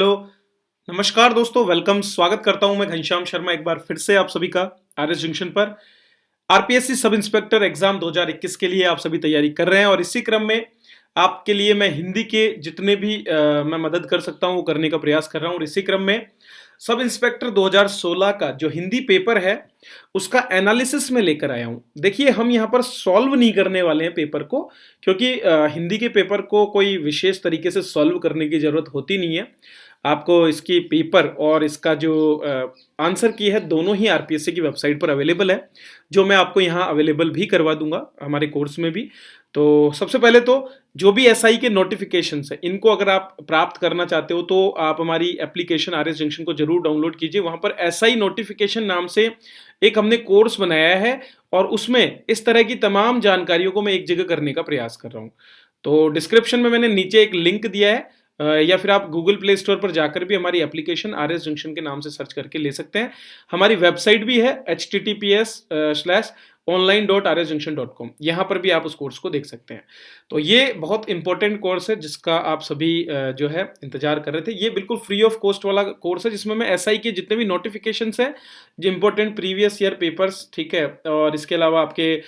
Hello, नमस्कार दोस्तों, welcome. स्वागत करता हूं मैं घनश्याम शर्मा एक बार फिर से आप सभी का आरएस जंक्शन पर। आरपीएससी सब इंस्पेक्टर एग्जाम 2021 के लिए आप सभी तैयारी कर रहे हैं और इसी क्रम में आपके लिए मैं हिंदी के जितने भी मैं मदद कर सकता हूं वो करने का प्रयास कर रहा हूं और इसी क्रम में सब इंस्पेक्टर 2016 का जो हिंदी पेपर है उसका एनालिसिस में लेकर आया हूं। देखिए, हम यहां पर सॉल्व नहीं करने वाले हैं पेपर को, क्योंकि हिंदी के पेपर को कोई विशेष तरीके से सॉल्व करने की जरूरत होती नहीं है। आपको इसकी पेपर और इसका जो आंसर की है दोनों ही आरपीएससी की वेबसाइट पर अवेलेबल है, जो मैं आपको यहाँ अवेलेबल भी करवा दूंगा हमारे कोर्स में भी। तो सबसे पहले तो जो भी एसआई के नोटिफिकेशंस है इनको अगर आप प्राप्त करना चाहते हो तो आप हमारी एप्लीकेशन आरएस जंक्शन को जरूर डाउनलोड कीजिए। वहां पर एसआई नोटिफिकेशन नाम से एक हमने कोर्स बनाया है और उसमें इस तरह की तमाम जानकारियों को मैं एक जगह करने का प्रयास कर रहा हूँ। तो डिस्क्रिप्शन में मैंने नीचे एक लिंक दिया है, या फिर आप गूगल प्ले स्टोर पर जाकर भी हमारी एप्लीकेशन आरएस जंक्शन के नाम से सर्च करके ले सकते हैं। हमारी वेबसाइट भी है https:/online.rsjunction.com, यहाँ पर भी आप उस कोर्स को देख सकते हैं। तो ये बहुत इंपॉर्टेंट कोर्स है जिसका आप सभी जो है इंतजार कर रहे थे। ये बिल्कुल फ्री ऑफ कॉस्ट वाला कोर्स है जिसमें मैं एसआई के जितने भी नोटिफिकेशंस हैं, जो इंपॉर्टेंट प्रीवियस ईयर पेपर्स, ठीक है, और इसके अलावा आपके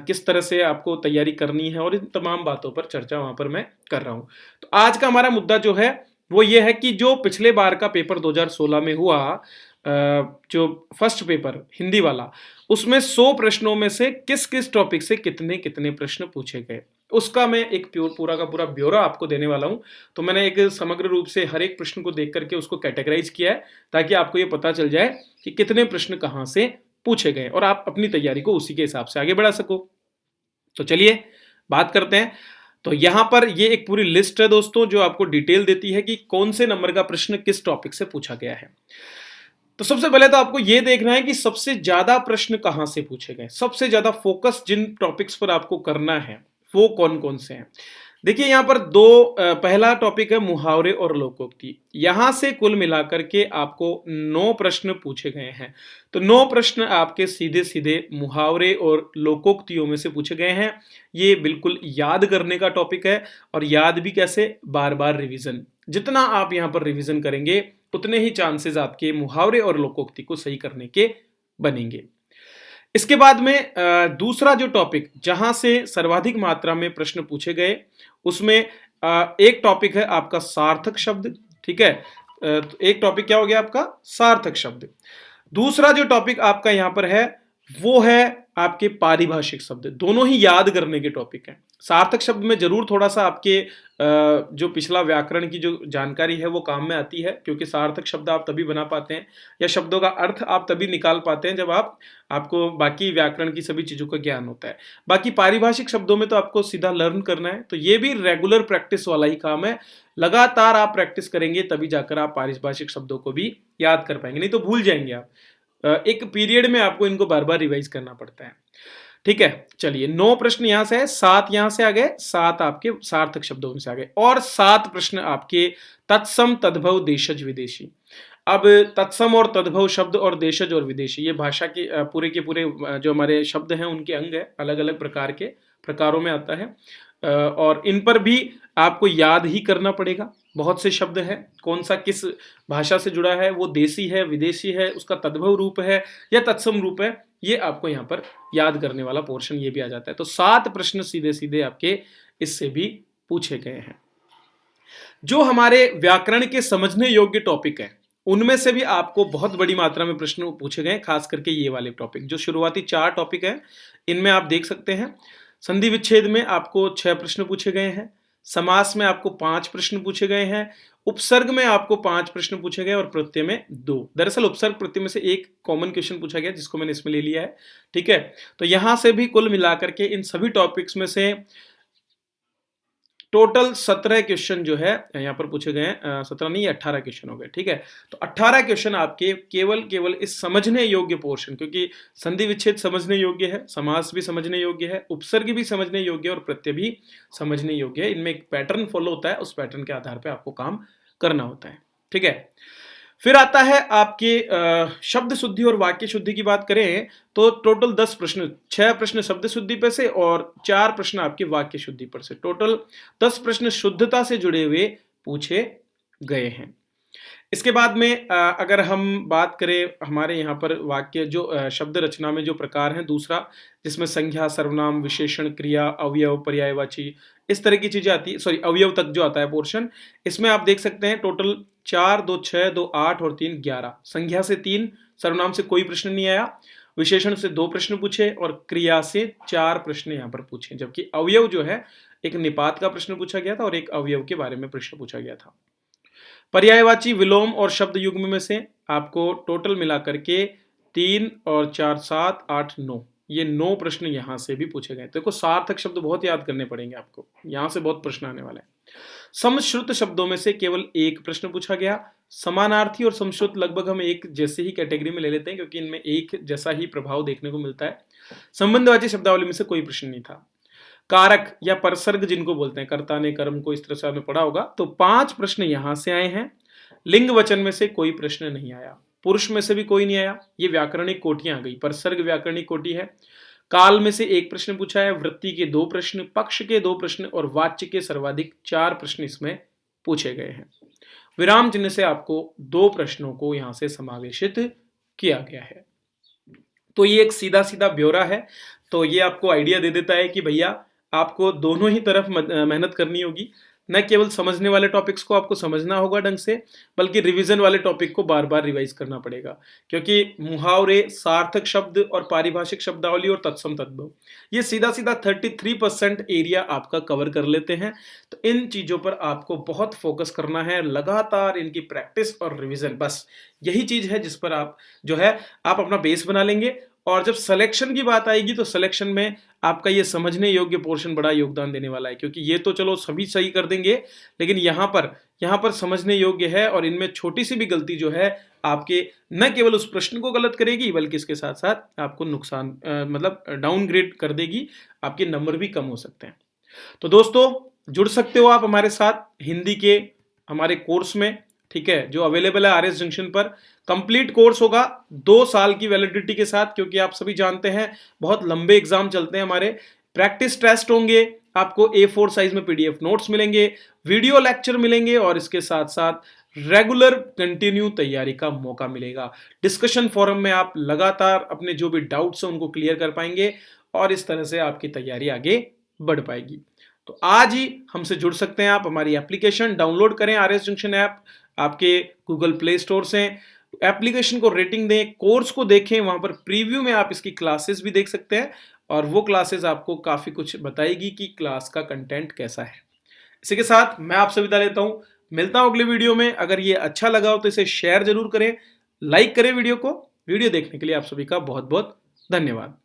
किस तरह से आपको तैयारी करनी है और इन तमाम बातों पर चर्चा वहां पर मैं कर रहा हूं। तो आज का हमारा मुद्दा जो है वो ये है कि जो पिछले बार का पेपर 2016 में हुआ, जो फर्स्ट पेपर हिंदी वाला, उसमें 100 प्रश्नों में से किस किस टॉपिक से कितने कितने प्रश्न पूछे गए, उसका मैं एक पूरा का पूरा ब्यौरा आपको देने वाला हूं। तो मैंने एक समग्र रूप से हर एक प्रश्न को देख करके उसको कैटेगराइज किया है ताकि आपको ये पता चल जाए कि कितने प्रश्न कहां से पूछे गए और आप अपनी तैयारी को उसी के हिसाब से आगे बढ़ा सको। तो चलिए बात करते हैं। तो यहां पर ये एक पूरी लिस्ट है दोस्तों जो आपको डिटेल देती है कि कौन से नंबर का प्रश्न किस टॉपिक से पूछा गया है। तो सबसे पहले तो आपको यह देखना है कि सबसे ज्यादा प्रश्न कहां से पूछे गए, सबसे ज्यादा फोकस जिन टॉपिक्स पर आपको करना है वो कौन कौन से हैं। देखिए, यहां पर पहला टॉपिक है मुहावरे और लोकोक्ति। यहां से कुल मिलाकर के आपको 9 प्रश्न पूछे गए हैं। तो 9 प्रश्न आपके सीधे सीधे मुहावरे और लोकोक्तियों में से पूछे गए हैं। ये बिल्कुल याद करने का टॉपिक है और याद भी कैसे, बार बार रिवीजन। जितना आप यहां पर रिवीजन करेंगे उतने ही चांसेस आपके मुहावरे और लोकोक्ति को सही करने के बनेंगे। इसके बाद में दूसरा जो टॉपिक जहां से सर्वाधिक मात्रा में प्रश्न पूछे गए उसमें एक टॉपिक है आपका सार्थक शब्द, ठीक है। तो एक टॉपिक क्या हो गया आपका, सार्थक शब्द। दूसरा जो टॉपिक आपका यहां पर है वो है आपके पारिभाषिक शब्द। दोनों ही याद करने के टॉपिक हैं। सार्थक शब्द में जरूर थोड़ा सा आपके जो पिछला व्याकरण की जो जानकारी है वो काम में आती है, क्योंकि सार्थक शब्द आप तभी बना पाते हैं या शब्दों का अर्थ आप तभी निकाल पाते हैं जब आपको बाकी व्याकरण की सभी चीजों का ज्ञान होता है। बाकी पारिभाषिक शब्दों में तो आपको सीधा लर्न करना है। तो ये भी रेगुलर प्रैक्टिस वाला ही काम है। लगातार आप प्रैक्टिस करेंगे तभी जाकर आप पारिभाषिक शब्दों को भी याद कर पाएंगे, नहीं तो भूल जाएंगे आप। एक पीरियड में आपको इनको बार बार रिवाइज करना पड़ता है, ठीक है। चलिए, 9 प्रश्न यहां से है, 7 यहां से आ गए, 7 आपके सार्थक शब्दों में से आ गए और 7 प्रश्न आपके तत्सम, तद्भव, देशज, विदेशी। अब तत्सम और तद्भव शब्द और देशज और विदेशी ये भाषा के पूरे जो हमारे शब्द हैं उनके अंग है, अलग अलग प्रकार के प्रकारों में आता है और इन पर भी आपको याद ही करना पड़ेगा। बहुत से शब्द हैं, कौन सा किस भाषा से जुड़ा है, वो देसी है, विदेशी है, उसका तद्भव रूप है या तत्सम रूप है, ये आपको यहाँ पर याद करने वाला पोर्शन ये भी आ जाता है। तो 7 प्रश्न सीधे सीधे आपके इससे भी पूछे गए हैं। जो हमारे व्याकरण के समझने योग्य टॉपिक है उनमें से भी आपको बहुत बड़ी मात्रा में प्रश्न पूछे गए, खास करके ये वाले टॉपिक। जो शुरुआती 4 टॉपिक हैं इनमें आप देख सकते हैं, संधि विच्छेद में आपको 6 प्रश्न पूछे गए हैं, समास में आपको 5 प्रश्न पूछे गए हैं, उपसर्ग में आपको 5 प्रश्न पूछे गए और प्रत्यय में 2। दरअसल उपसर्ग प्रत्यय में से एक कॉमन क्वेश्चन पूछा गया जिसको मैंने इसमें ले लिया है, ठीक है। तो यहां से भी कुल मिलाकर के इन सभी टॉपिक्स में से टोटल 17 क्वेश्चन जो है यहाँ पर पूछे गए हैं। 17 नहीं, 18 क्वेश्चन हो गए, ठीक है। तो 18 क्वेश्चन आपके केवल इस समझने योग्य पोर्शन, क्योंकि संधि विच्छेद समझने योग्य है, समास भी समझने योग्य है, उपसर्ग भी समझने योग्य है और प्रत्यय भी समझने योग्य है। इनमें एक पैटर्न फॉलो होता है, उस पैटर्न के आधार पर आपको काम करना होता है, ठीक है। फिर आता है आपके शब्द शुद्धि और वाक्य शुद्धि की बात करें तो टोटल 10 प्रश्न, 6 प्रश्न शब्द शुद्धि पर से और 4 प्रश्न आपके वाक्य शुद्धि पर से, टोटल 10 प्रश्न शुद्धता से जुड़े हुए पूछे गए हैं। इसके बाद में अगर हम बात करें हमारे यहाँ पर वाक्य जो शब्द रचना में जो प्रकार हैं, दूसरा जिसमें संज्ञा, सर्वनाम, विशेषण, क्रिया, अवयव, पर्यायवाची, इस तरह की चीजें आती है, सॉरी अवयव तक जो आता है पोर्शन, इसमें आप देख सकते हैं टोटल 4, 2 6, 2 8 और 3 11। संज्ञा से 3, सर्वनाम से कोई प्रश्न नहीं आया, विशेषण से 2 प्रश्न पूछे और क्रिया से 4 प्रश्न यहाँ पर पूछे, जबकि अवयव जो है एक निपात का प्रश्न पूछा गया था और एक अवयव के बारे में प्रश्न पूछा गया था। पर्यायवाची, विलोम और शब्द युग्म में से आपको टोटल मिला करके 3 और 4 7 8 9, ये 9 प्रश्न यहां से भी पूछे गए। देखो सार्थक शब्द बहुत याद करने पड़ेंगे आपको, यहां से बहुत प्रश्न आने वाला है। समश्रुत शब्दों में से केवल एक प्रश्न पूछा गया। समानार्थी और समश्रुत लगभग हम एक जैसे ही कैटेगरी में ले लेते हैं क्योंकि इनमें एक जैसा ही प्रभाव देखने को मिलता है। संबंधवाची शब्दावली में से कोई प्रश्न नहीं था। कारक या परसर्ग जिनको बोलते हैं, कर्ता ने, कर्म को, इस तरह से आपने पढ़ा होगा, तो 5 प्रश्न यहां से आए हैं। लिंग वचन में से कोई प्रश्न नहीं आया, पुरुष में से भी कोई नहीं आया। ये व्याकरणिक कोटियां आ गई, परसर्ग व्याकरणिक कोटि है। काल में से 1 प्रश्न पूछा है, वृत्ति के 2 प्रश्न, पक्ष के 2 प्रश्न और वाच्य के सर्वाधिक 4 प्रश्न इसमें पूछे गए हैं। विराम चिन्ह से आपको 2 प्रश्नों को यहां से समावेशित किया गया है। तो ये एक सीधा सीधा ब्यौरा है, तो ये आपको आइडिया दे देता है कि भैया आपको दोनों ही तरफ मेहनत करनी होगी। न केवल समझने वाले टॉपिक्स को आपको समझना होगा ढंग से, बल्कि रिवीजन वाले टॉपिक को बार बार रिवाइज करना पड़ेगा, क्योंकि मुहावरे, सार्थक शब्द और पारिभाषिक शब्दावली और तत्सम तद्भव ये सीधा सीधा 33% एरिया आपका कवर कर लेते हैं। तो इन चीजों पर आपको बहुत फोकस करना है, लगातार इनकी प्रैक्टिस और रिविजन, बस यही चीज है जिस पर आप जो है आप अपना बेस बना लेंगे। और जब सिलेक्शन की बात आएगी तो सिलेक्शन में आपका ये समझने योग्य पोर्शन बड़ा योगदान देने वाला है, क्योंकि ये तो चलो सभी सही कर देंगे, लेकिन यहाँ पर समझने योग्य है और इनमें छोटी सी भी गलती जो है आपके न केवल उस प्रश्न को गलत करेगी बल्कि इसके साथ साथ आपको नुकसान मतलब डाउनग्रेड कर देगी, आपके नंबर भी कम हो सकते हैं। तो दोस्तों जुड़ सकते हो आप हमारे साथ हिंदी के हमारे कोर्स में, ठीक है, जो अवेलेबल है RS जंक्शन पर। कंप्लीट कोर्स होगा 2 साल की वैलिडिटी के साथ, क्योंकि आप सभी जानते हैं बहुत लंबे एग्जाम चलते हैं हमारे। प्रैक्टिस टेस्ट होंगे, आपको A4 साइज में PDF नोट्स मिलेंगे, वीडियो लेक्चर मिलेंगे और इसके साथ साथ रेगुलर कंटिन्यू तैयारी का मौका मिलेगा। डिस्कशन फोरम में आप लगातार अपने जो भी डाउट्स हैं उनको क्लियर कर पाएंगे और इस तरह से आपकी तैयारी आगे बढ़ पाएगी। तो आज ही हमसे जुड़ सकते हैं आप। हमारी एप्लीकेशन डाउनलोड करें, RS जंक्शन ऐप आपके गूगल प्ले स्टोर से। एप्लीकेशन को रेटिंग दें, कोर्स को देखें, वहां पर प्रीव्यू में आप इसकी क्लासेस भी देख सकते हैं और वो क्लासेस आपको काफी कुछ बताएगी कि क्लास का कंटेंट कैसा है। इसी के साथ मैं आपसे विदा लेता हूं, मिलता हूं अगले वीडियो में। अगर ये अच्छा लगा हो तो इसे शेयर जरूर करें, लाइक करें वीडियो को। वीडियो देखने के लिए आप सभी का बहुत बहुत धन्यवाद।